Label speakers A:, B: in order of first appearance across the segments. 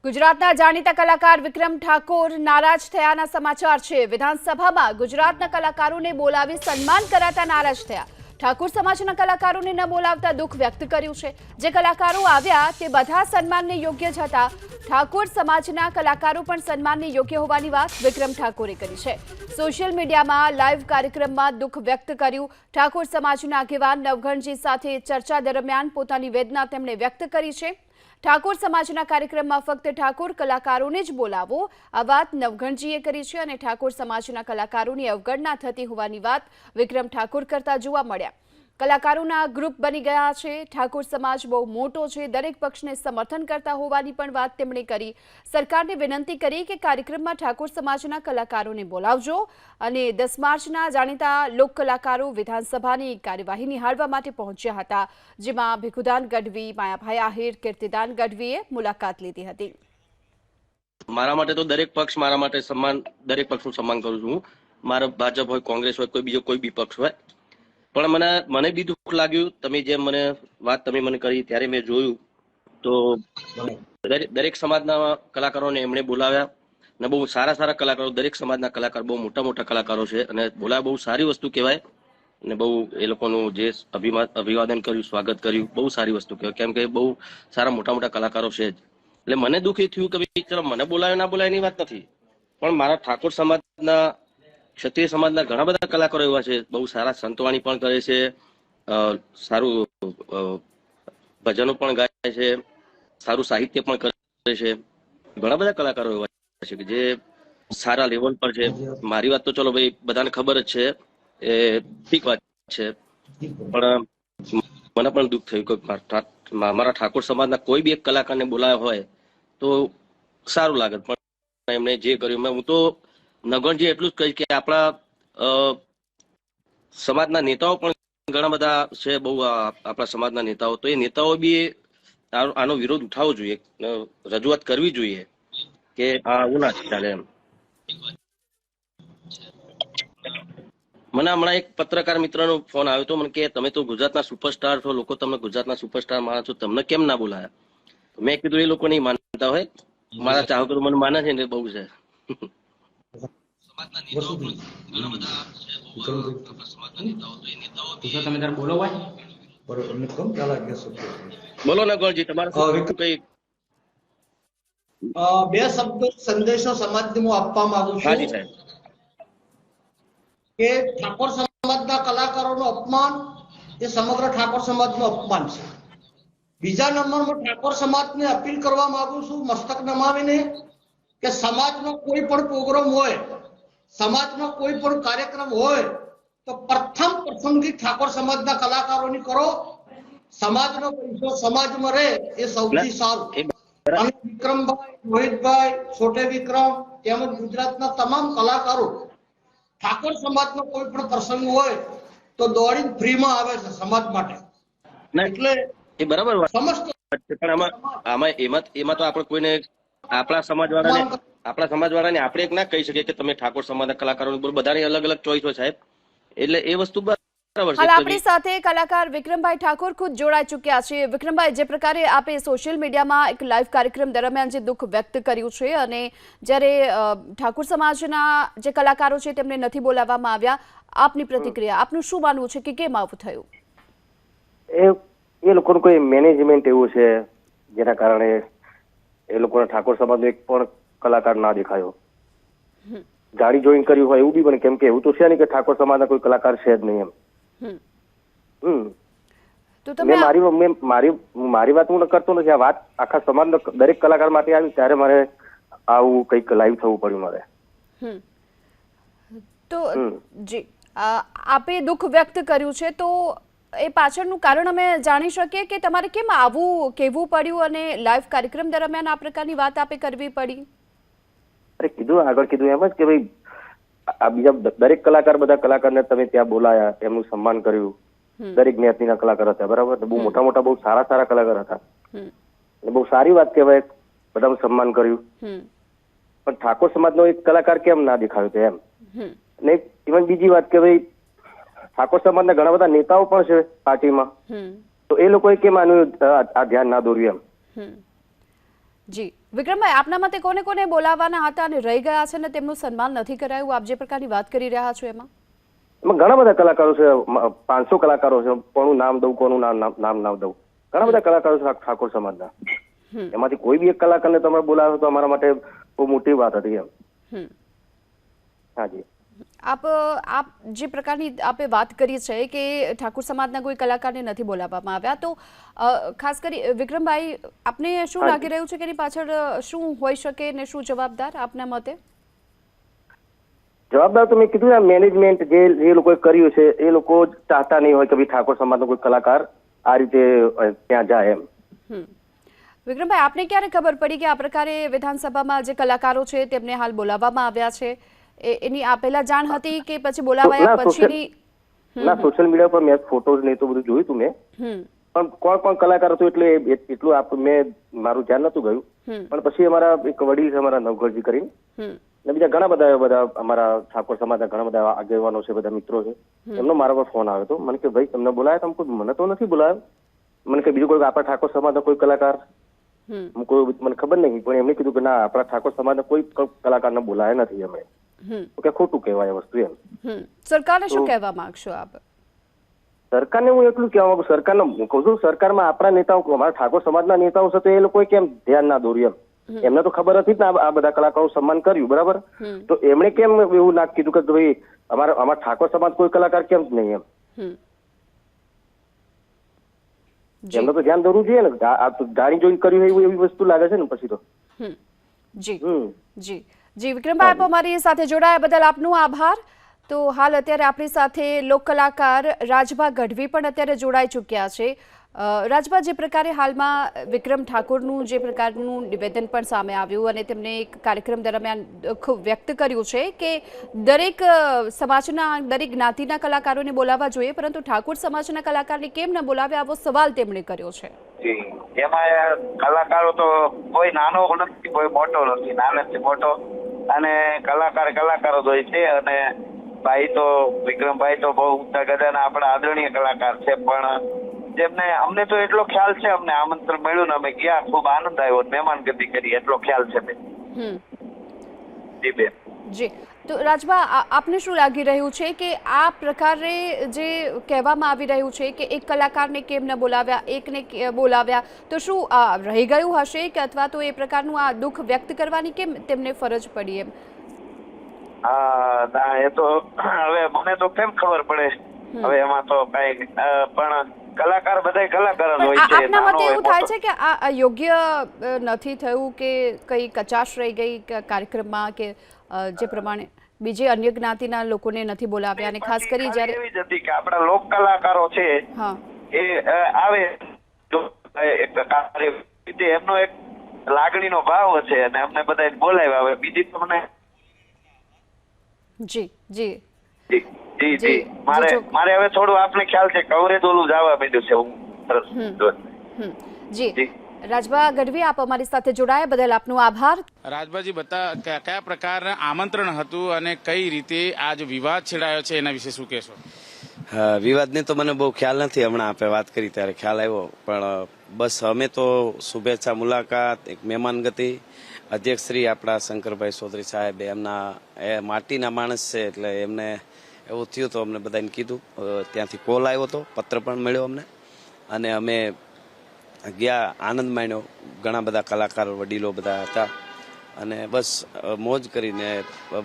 A: ગુજરાતના જાણીતા કલાકાર વિક્રમ ઠાકોર નારાજ થયાના સમાચાર છે। વિધાનસભામાં ગુજરાતના કલાકારોને બોલાવી સન્માન કરાતા નારાજ થયા। ઠાકોર સમાજના કલાકારોને ન બોલાવતા દુઃખ વ્યક્ત કર્યું છે। જે કલાકારો આવ્યા તે બધા સન્માનને યોગ્ય જ હતા। ઠાકોર સમાજના કલાકારો પણ સન્માનને યોગ્ય હોવાની વાત વિક્રમ ઠાકોરે કરી છે। સોશિયલ મીડિયામાં લાઈવ કાર્યક્રમમાં દુઃખ વ્યક્ત કર્યું। ઠાકોર સમાજના આગેવાન નવઘણજી સાથે ચર્ચા દરમિયાન પોતાની વેદના તેમણે વ્યક્ત કરી છે। ઠાકોર સમાજના કાર્યક્રમમાં ફક્ત ઠાકોર કલાકારોને જ બોલાવો આ વાત નવઘણજીએ કરી છે અને ઠાકોર સમાજના કલાકારોની અવગણના થતી હોવાની વાત વિક્રમ ઠાકોર કરતા જોવા મળ્યા। કલાકારોના ગ્રુપ બની ગયા છે। ઠાકોર સમાજ બહુ મોટો છે, દરેક પક્ષને સમર્થન કરતા હોવાની પણ વાત તેમણે કરી। સરકારને વિનંતી કરી કે કાર્યક્રમમાં ઠાકોર સમાજના કલાકારોને બોલાવજો અને 10 માર્ચના જાણીતા લોક કલાકારો વિધાનસભાની કાર્યવાહી નિહાળવા માટે પહોંચ્યા હતા, જેમાં ભીખુદાન ગઢવી, માયાભાઈ આહિર, કીર્તિદાન ગઢવીએ મુલાકાત લીધી હતી।
B: મારા માટે તો દરેક પક્ષ મારા માટે સન્માન, દરેક પક્ષનું સન્માન કરું છું। મારો ભાજપ હોય, કોંગ્રેસ હોય, કોઈ બીજો કોઈ બી પક્ષ હોય, પણ મને બી દુઃખ લાગ્યું। તમે જેમ મને કરી ત્યારે મેં જોયું તો દરેક સમાજના કલાકારોને એમણે બોલાવ્યા અને બહુ સારા કલાકારો, દરેક સમાજના કલાકાર બહુ મોટા કલાકારો છે અને બોલાવ્યા, બહુ સારી વસ્તુ કહેવાય। અને બહુ એ લોકોનું જે અભિવાદન કર્યું, સ્વાગત કર્યું, બહુ સારી વસ્તુ કહેવાય, કેમ કે બહુ સારા મોટા કલાકારો છે જ। એટલે મને દુઃખ એ થયું કે ભાઈ ચલો મને બોલાવે ના બોલાવે એની વાત નથી, પણ મારા ઠાકોર સમાજના, ક્ષત્રિય સમાજના ઘણા બધા કલાકારો એવા છે, બહુ સારા સંતવાણી પણ કરે છે, સારું ભજનો પણ ગાય છે, સારું સાહિત્ય પણ કરે છે। ઘણા બધા કલાકારો એવા છે કે જે સારા લેવલ પર છે। મારી વાત તો ચલો ભાઈ બધાને ખબર જ છે, એ ઠીક વાત છે, પણ મને પણ દુઃખ થયું કે મારા ઠાકોર સમાજના કોઈ બી એક કલાકારને બોલાવ્યા હોય તો સારું લાગે, પણ એમણે જે કર્યું, હું તો નગણજી એટલું જ કહીશ કે આપણા સમાજના નેતાઓ પણ ઘણા બધા છે, બહુ આપણા સમાજના નેતાઓ, તો એ નેતાઓ બી આનો વિરોધ ઉઠાવવો જોઈએ, રજૂઆત કરવી જોઈએ કે આવું ના ચાલે એમ। મને હમણાં એક પત્રકાર મિત્રનો ફોન આવ્યો હતો, મને કે તમે તો ગુજરાતના સુપરસ્ટાર છો, લોકો તમને ગુજરાતના સુપરસ્ટાર માનો છો, તમને કેમ ના બોલાયા? મેં કીધું એ લોકો નહીં માનતા હોય, મારા ચાહકો તો મને માને છે ને, બહુ છે। બોલો ને ગોળજી, તમારે કઈ
C: બે શબ્દો સંદેશો સમાજને હું આપવા માંગુ છું।
B: હાજી સાહેબ।
C: કે ઠાકોર સમાજના કલાકારોનું અપમાન એ સમગ્ર ઠાકોર સમાજનું અપમાન છે। બીજા નંબરમાં ઠાકોર સમાજને અપીલ કરવા માંગુ છું મસ્તક નમાવીને કે સમાજનો કોઈ પણ પ્રોગ્રામ હોય, સમાજનો કોઈ પણ કાર્યક્રમ હોય તો પ્રથમ પસંદગી ઠાકોર સમાજના કલાકારોની કરો। સમાજનો પૈસો સમાજમાં રહે એ સૌથી સારું। અને વિક્રમભાઈ, રોહિતભાઈ, છોટે વિક્રમ તેમજ ગુજરાતના તમામ કલાકારો ઠાકોર સમાજનો કોઈ પણ પ્રસંગ હોય તો દોડીને ફ્રીમાં આવે છે સમાજ માટે। એટલે
B: એ બરાબર વાત
C: સમસ્ત
B: છે, પણ એમાં તો આપણે કોઈને આપણા સમાજવાળાને આપણે એક ના કહી શકીએ કે તમે ઠાકોર સમાજના કલાકારો, બધાની અલગ અલગ ચોઈસ હોય સાહેબ, એટલે એ વસ્તુ બરાબર છે।
A: હાલ આપણી સાથે કલાકાર વિક્રમભાઈ ઠાકોર ખુદ જોડાઈ ચૂક્યા છે। વિક્રમભાઈ, જે પ્રકારે આપે સોશિયલ મીડિયામાં એક લાઈવ કાર્યક્રમ દરમિયાન જે દુઃખ વ્યક્ત કર્યું છે અને જ્યારે ઠાકોર સમાજના જે કલાકારો છે તેમને નથી બોલાવવામાં આવ્યા, આપની પ્રતિક્રિયા, આપનું શું માનવું છે કે કેમ આવું થયું?
D: એ લોકોનું કોઈ મેનેજમેન્ટ એવું છે જેના કારણે એ લોકોના ઠાકોર સમાજનો એક પણ કલાકાર ના દેખાયો। ગાડી જોઈન કર્યું હોય એવું બી બને, કેમ કે એવું તો છે નહીં કે ઠાકોર સમાજના કોઈ કલાકાર છે જ નહીં એમ। મારી વાત હું કરતો નથી, આ વાત આખા સમાજનો દરેક કલાકાર માટે આવી, ત્યારે મારે આવું કંઈક લાઈવ થવું પડ્યું મારે।
A: તો જી, આપે દુઃખ વ્યક્ત કર્યું છે, તો એ પાછળનું કારણ અમે જાણી શકીએ કે તમારે કેમ આવું કહેવું પડ્યું અને લાઈવ કાર્યક્રમ દરમિયાન આ પ્રકારની વાત આપે કરવી પડી?
D: અરે કીધું, આગળ કીધું એમ જ કે ભાઈ આ બીજા દરેક કલાકાર, બધા કલાકારને તમે ત્યાં બોલાયા, એમનું સન્માન કર્યું, દરેક જ્ઞાતિના કલાકાર હતા, બરાબર, બહુ મોટા બહુ સારા કલાકાર હતા, બહુ સારી વાત કહેવાય, બધાનું સન્માન કર્યું, પણ ઠાકોર સમાજનો એક કલાકાર કેમ ના દેખાયો એમ? ને ઇવન બીજી વાત કે ભાઈ ઠાકોર સમાજના ઘણા બધા નેતાઓ પણ છે પાર્ટીમાં, તો એ લોકોએ કેમ આનું આ ધ્યાન ના દોર્યું એમ?
A: જી વિક્રમભાઈ, આપના મતે કોને કોને બોલાવવાના હતા અને રહી ગયા છે અને તેમનું સન્માન નથી કરાયું, આપ જે પ્રકારની વાત કરી રહ્યા છો એમાં?
D: એમાં ઘણા બધા કલાકારો છે, 500 કલાકારો છે, કોનું નામ દઉં કોનું નામ દઉં, ઘણા બધા કલાકારો છે ઠાકોર સમાજના. એમાંથી કોઈ બી એક કલાકારને તમે બોલાવો તો અમારા માટે બહુ મોટી વાત હતી એમ. હાજી,
A: આપ જે પ્રકારની આપે વાત કરી છે કે ઠાકોર સમાજના કોઈ કલાકારને નથી બોલાવવામાં આવ્યા, તો ખાસ કરી વિક્રમભાઈ, આપને શું લાગી રહ્યું છે કે એની પાછળ શું હોઈ શકે ને શું જવાબદાર આપના મતે?
D: જવાબદાર તો મેં કીધું ને, મેનેજમેન્ટ જે લોકોએ કર્યું છે એ લોકો ચાહતા નહીં હોય કે ભાઈ ઠાકોર સમાજનો કોઈ કલાકાર આ રીતે ત્યાં જાય એમ.
A: વિક્રમભાઈ, આપને ક્યારે ખબર પડી કે આ પ્રકારે વિધાનસભામાં જે કલાકારો છે તેમને હાલ બોલાવવામાં આવ્યા છે? એની આ પહેલા જાણ હતી કે પછી બોલાવાયા પછીની?
D: ના, સોશિયલ મીડિયા પર મેં ફોટોઝ ને તો બધું જોયું હતું મેં, પણ કોણ કલાકાર હતું એટલે એટલું મેં મારું ધ્યાન નતું ગયું. પણ પછી અમારા એક વડીલ છે, અમારા નવઘરજી કરીને, ને બીજા ઘણા બધા અમારા ઠાકોર સમાજના ઘણા બધા આગેવાનો છે, બધા મિત્રો છે, એમનો મારા પર ફોન આવ્યો હતો. મને કે ભાઈ તમને બોલાયા? તમે મને તો નથી બોલાયો. મને કે બીજું કોઈ આપણા ઠાકોર સમાજના કોઈ કલાકાર? કોઈ મને ખબર નહીં, પણ એમણે કીધું કે ના, આપણા ઠાકોર સમાજના કોઈ કલાકારને બોલાયા નથી અમે. કે ખોટું કહેવાય વસ્તુ એમ.
A: સરકારને શું કહેવા માંગશો આપ?
D: સરકારને હું એટલું કહેવા માંગુ, સરકારને હું કહું છું, સરકારમાં આપણા નેતાઓ, અમારા ઠાકોર સમાજના નેતાઓ છે, તો એ લોકોએ કેમ ધ્યાન ના દોર્યું એમ? એમને તો ખબર હતી ને આ બધા કલાકારો સન્માન કર્યું, બરાબર, તો એમણે કેમ એવું ના કીધું કે ભાઈ અમારા ઠાકોર સમાજ કોઈ કલાકાર કેમ નહીં એમ? એમને તો ધ્યાન દોરવું જોઈએ ને. આ તો જાણી જોઈને કર્યું એવી વસ્તુ લાગે છે ને પછી તો.
A: જી વિક્રમભાઈ, આપ અમારી સાથે જોડાયા બદલ આપનો આભાર. તો હાલ અત્યારે આપણી સાથે લોક કલાકાર રાજભા ગઢવી પણ અત્યારે જોડાઈ ચૂક્યા છે. રાજભા, જે પ્રકારે હાલમાં વિક્રમ ઠાકોરનું જે પ્રકારનું નિવેદન પણ સામે આવ્યું અને તેમણે એક કાર્યક્રમ દરમિયાન ખૂબ વ્યક્ત કર્યું છે કે દરેક સમાજના, દરેક જ્ઞાતિના કલાકારોને બોલાવવા જોઈએ, પરંતુ ઠાકોર સમાજના કલાકારને કેમ ન બોલાવ્યા, આવો સવાલ તેમણે કર્યો છે.
E: એમાં કલાકારો તો કોઈ નાનો નથી, કોઈ મોટો નથી, નાનેથી મોટો, અને કલાકાર જ હોય છે. અને ભાઈ તો વિક્રમભાઈ તો બહુ ઊંચા ગદાના આપણા આદરણીય કલાકાર છે, પણ જેમને અમને તો એટલો ખ્યાલ છે, અમને આમંત્રણ મળ્યું ને અમે ગયા, ખૂબ આનંદ આવ્યો, મહેમાનગતિ કરી, એટલો ખ્યાલ છે બેન. જી બેન. જી,
A: તો રાજભા, આપને શું લાગી રહ્યું છે કે આ પ્રકારે જે કહેવામાં આવી રહ્યું છે કે એક કલાકારને કેમ ન બોલાવ્યા, એકને બોલાવ્યા, તો શું રહી ગયું હશે કે અથવા તો એ પ્રકારનું આ દુઃખ વ્યક્ત કરવાની કેમ તેમને ફરજ પડી એમ?
E: ના, એ તો હવે મને તો કેમ ખબર પડે, હવે એમાં તો કઈ, પણ કલાકાર બધા કલાકાર જ હોય છે.
A: આપના મતે એવું થાય છે કે આ યોગ્ય નથી થયું કે કઈ કચાશ રહી ગઈ કાર્યક્રમમાં, કે જે પ્રમાણે બીજે અન્ય જ્ઞાતિના લોકોને નથી બોલાવ્યા, અને ખાસ કરી જ્યારે
E: એવી જ હતી કે આપણા લોક કલાકારો છે એ આવે તો એમનો એક લાગણીનો ભાવ છે અને અમને બધા બોલાવ્યા. હવે બીજી તો મને મારે હવે થોડું આપને ખ્યાલ છે કવરેજ ઓલું જવા માંડ્યું છે.
A: જી રાજભા ગઢવી, આપ અમારી સાથે જોડાયા બદલ આપનો આભાર.
F: રાજભાજી, કયા પ્રકારના આમંત્રણ હતું અને કઈ રીતે આ જે વિવાદ છેડાયો છે એના વિશે શું કહેશો?
G: વિવાદને તો મને બહુ ખ્યાલ નથી, હમણાં આપણે વાત કરી ત્યારે ખ્યાલ આવ્યો, પણ બસ અમે તો શુભેચ્છા મુલાકાત, એક મહેમાન ગતિ, અધ્યક્ષ શ્રી આપણા શંકરભાઈ ચૌધરી સાહેબ, એમના એ માટીના માણસ છે એટલે એમને એવું થયું તો અમને બધાને કીધું, ત્યાંથી કોલ આવ્યો હતો, પત્ર પણ મળ્યો અમને, અને અમે ગયા, આનંદ માણ્યો. ઘણા બધા કલાકારો, વડીલો બધા હતા, અને બસ મોજ કરીને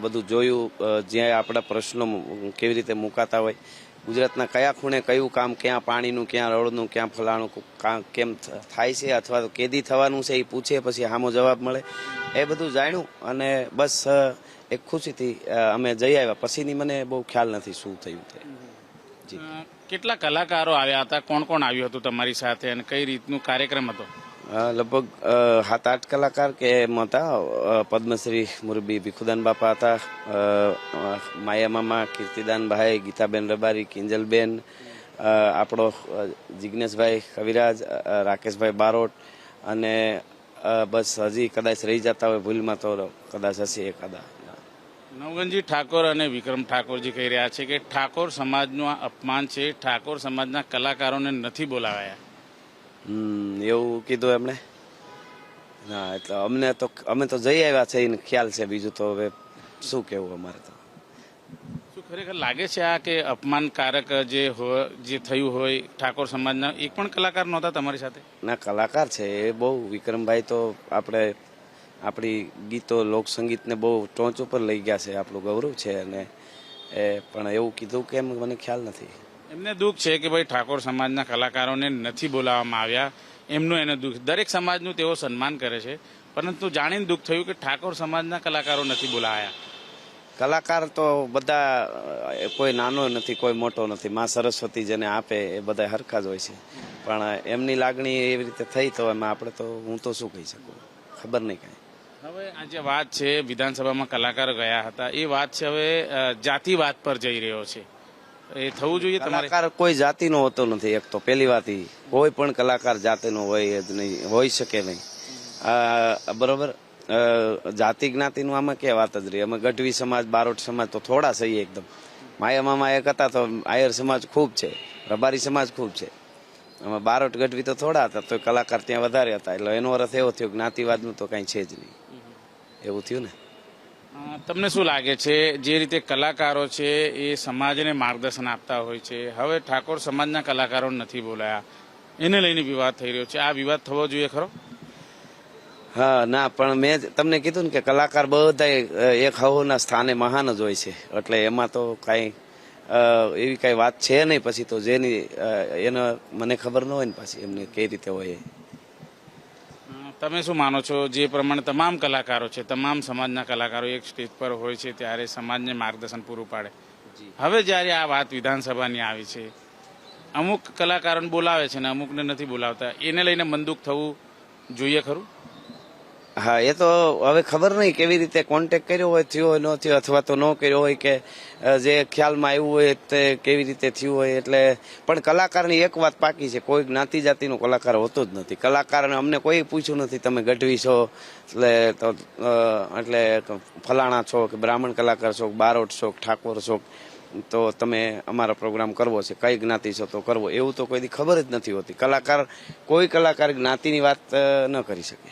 G: બધું જોયું, જ્યાં આપણા પ્રશ્નો કેવી રીતે મુકાતા હોય, ગુજરાતના કયા ખૂણે કયું કામ, ક્યાં પાણીનું, ક્યાં રોડનું, ક્યાં ફલાણું કામ કેમ થાય છે, અથવા તો કેદી થવાનું છે એ પૂછે, પછી સામો જવાબ મળે, એ બધું જાણ્યું. અને બસ એક ખુશીથી અમે જઈ આવ્યા. પછીની મને બહુ ખ્યાલ નથી શું થયું તે. જી,
F: કેટલા કલાકારો આવ્યા હતા, કોણ કોણ આવ્યું હતું તમારી સાથે, અને કઈ રીતનું કાર્યક્રમ હતો?
G: લગભગ 7-8 કલાકાર કે એમ હતા. પદ્મશ્રી મુરબી ભીખુદાન બાપા હતા, માયા મામા, કીર્તિદાનભાઈ, ગીતાબેન રબારી, કિંજલબેન, આપણો જિજ્ઞેશભાઈ કવિરાજ, રાકેશભાઈ બારોટ, અને બસ હજી કદાચ રહી જતા હોય ભૂલમાં તો કદાચ હશે એકાદા.
F: નવગણજી ઠાકોર અને વિક્રમ ઠાકોરજી કહી રહ્યા છે કે ઠાકોર સમાજનું આ અપમાન છે, ઠાકોર સમાજના કલાકારોને નથી બોલાવાયા.
G: એવું કીધું એમણે. ના એટલે અમે તો જઈ આવ્યા છે એને ખ્યાલ છે, બીજું તો હવે શું કેવું અમારે તો.
F: શું ખરેખર લાગે છે આ કે અપમાનકારક જે થયું હોય ઠાકોર સમાજના એક પણ કલાકાર નહોતા તમારી સાથે?
G: ના, કલાકાર છે એ બહુ. વિક્રમભાઈ તો આપણી ગીતો લોકસંગીતને બહુ ટોચ ઉપર લઈ ગયા છે, આપણું ગૌરવ છે. અને એ પણ એવું કીધું કે એમ મને ખ્યાલ નથી.
F: એમને દુઃખ છે કે ભાઈ ઠાકોર સમાજના કલાકારોને નથી બોલાવવામાં આવ્યા, એમનું એને દુઃખ. દરેક સમાજનું તેઓ સન્માન કરે છે, પરંતુ જાણીને દુઃખ થયું કે ઠાકોર સમાજના કલાકારો નથી બોલાયા.
G: કલાકાર તો બધા, કોઈ નાનો નથી કોઈ મોટો નથી. માં સરસ્વતી જેને આપે એ બધા હરખા જ હોય છે, પણ એમની લાગણી એવી રીતે થઈ તો એમાં આપણે તો હું તો શું કહી શકું, ખબર નહીં કાંઈ.
F: હવે આ જે વાત છે વિધાનસભામાં કલાકારો ગયા હતા, એ વાત છે હવે જાતિવાદ પર જઈ રહ્યો છે. એ થવું જોઈએ તમારે?
G: કલાકાર કોઈ જાતિનો હોતો નથી. એક તો પહેલી વાત ઈ, કોઈ પણ કલાકાર જાતિનો હોય જ નહીં, હોઈ શકે નહીં. બરોબર, જાતિ જ્ઞાતિનું આમાં કે વાત જ રહી. અમે ગઢવી સમાજ, બારોટ સમાજ તો થોડા છીએ એકદમ. માયા મામા એક હતા તો આયર સમાજ ખૂબ છે, રબારી સમાજ ખૂબ છે. અમે બારોટ ગઢવી તો થોડા હતા, તો કલાકાર ત્યાં વધારે હતા. એટલે એનો અર્થ એવો થયો જ્ઞાતિવાદનું તો કાંઈ છે જ નહીં. એવું થયું ને.
F: તમને શું લાગે છે જે રીતે કલાકારો છે એ સમાજને માર્ગદર્શન આપતા હોય છે, હવે ઠાકોર સમાજના કલાકારો નથી બોલાયા, એને લઈને વિવાદ થઈ રહ્યો છે, આ વિવાદ થવો જોઈએ ખરો?
G: હા, ના, પણ મેં તમને કીધું ને કે કલાકાર બધા એક હવના સ્થાને મહાન જ હોય છે. એટલે એમાં તો કાંઈ એવી કાંઈ વાત છે નહીં. પછી તો જેની એને મને ખબર ન હોય ને પાછી એમને કઈ રીતે હોય.
F: તમે શું માનો છો જે પ્રમાણે તમામ કલાકારો છે, તમામ સમાજના કલાકારો એક સ્ટેજ પર હોય છે ત્યારે સમાજને માર્ગદર્શન પૂરું પાડે, હવે જ્યારે આ વાત વિધાનસભાની આવી છે, અમુક કલાકારોને બોલાવે છે ને અમુકને નથી બોલાવતા, એને લઈને મનદુખ થવું જોઈએ ખરું?
G: હા, એ તો હવે ખબર નહીં કેવી રીતે કોન્ટેક્ટ કર્યો હોય, થયો હોય, ન થયો, અથવા તો ન કર્યો હોય, કે જે ખ્યાલમાં આવ્યું હોય તે કેવી રીતે થયું હોય. એટલે પણ કલાકારની એક વાત પાકી છે, કોઈ જ્ઞાતિ જાતિનો કલાકાર હોતો જ નથી. કલાકારને અમને કોઈ પૂછ્યું નથી તમે ગઢવી છો એટલે ફલાણા છો કે બ્રાહ્મણ કલાકાર છો, બારોટ છો, ઠાકોર છો, તો તમે અમારો પ્રોગ્રામ કરવો છે, કઈ જ્ઞાતિ છો તો કરવો, એવું તો કોઈ દી ખબર જ નથી હોતી. કોઈ કલાકાર જ્ઞાતિની વાત ન કરી શકે.